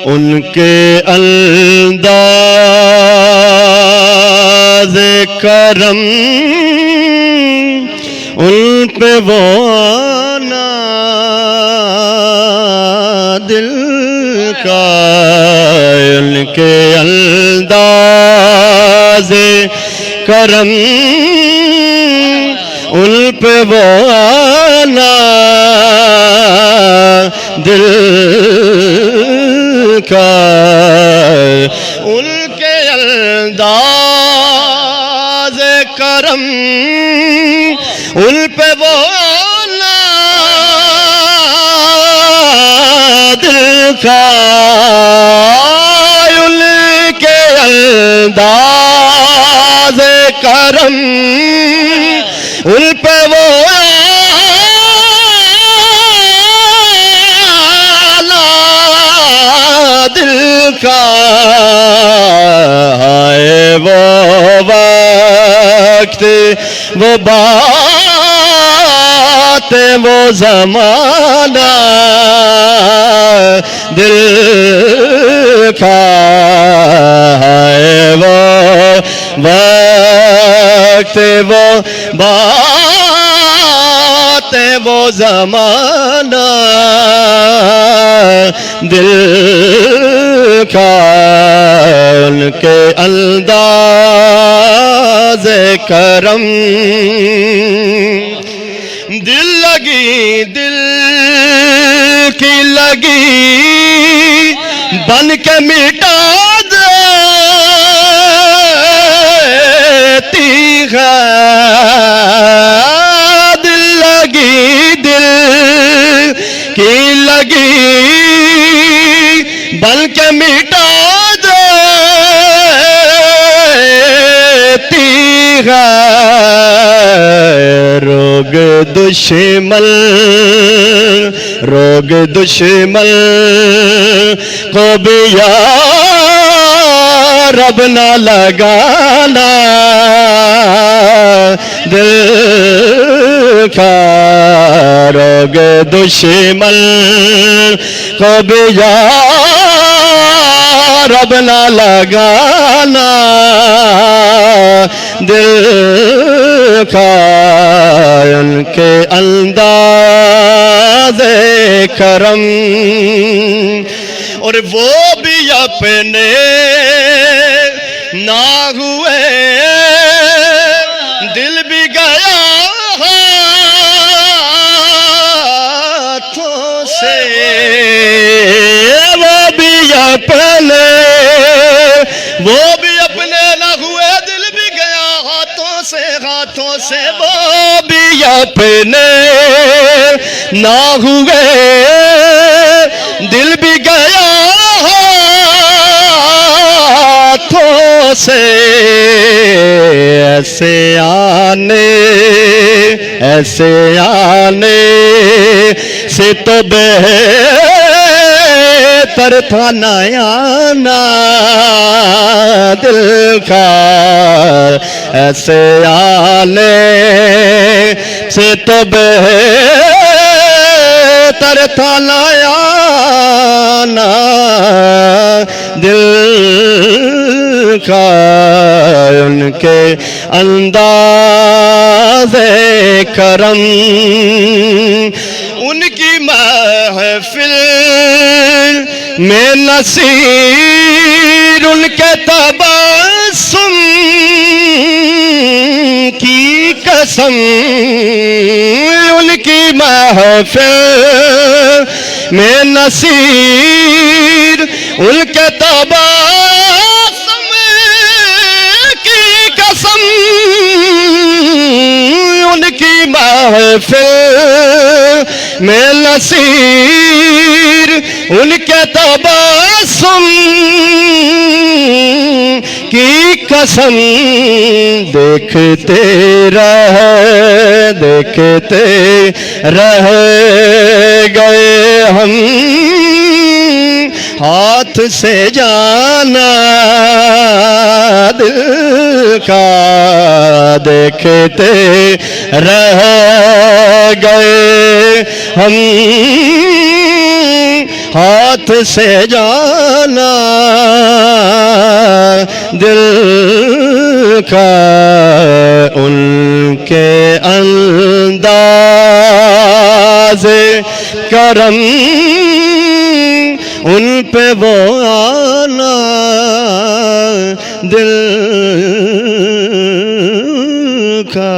ان کے انداز کرم ان پہ وہ آنا دل کا، ان کے انداز کرم ان پہ وہ آنا دل کا، ان کے انداز کرم ان پہ وہ آنا دل کا، ان کے انداز کرم ان پہ وہ آنا دل کا، ہے وہ وقت وہ بات وہ زمانہ دل کا، ہے وہ وقت وہ بات وہ زمانہ دل کا، ان کے انداز کرم دل لگی دل کی لگی بن کے مٹا دیتی ہے، دل لگی دل کی لگی بن کے مٹا دیتی ہے، روگ دشمن کو بھی یا رب نہ لگانا دل کا، روگ دشمن کو بھی یا رب نہ لگانا دل کا، ان کے انداز کرم اور وہ بھی اپنے نہ ہوئے دل بھی گیا ہاتھوں سے، وہ بھی اپنے نہ ہوئے دل بھی گیا ہاتھوں سے، وہ بھی اپنے نہ ہوئے دل بھی گیا ہاتھوں سے، ایسے آنے سے تو بہتر تھا نہ آنا دل کا، ایسے آنے سے تو بہتر تھا نہ آنا دل کا، ان کے انداز کرم ان کی محفل میں نصیر ان کے تبسم کی قسم، ان کی محفل میں نصیر ان کے تبسم کی قسم، ان کی محفل محفل میں نصیر ان کے تبسم کی قسم دیکھتے رہ گئے ہم ہاتھ سے جانا دل کا دیکھتے رہ گئے ہم ہاتھ سے جانا دل کا ان کے انداز کرم ان پہ وہ آنا دل کا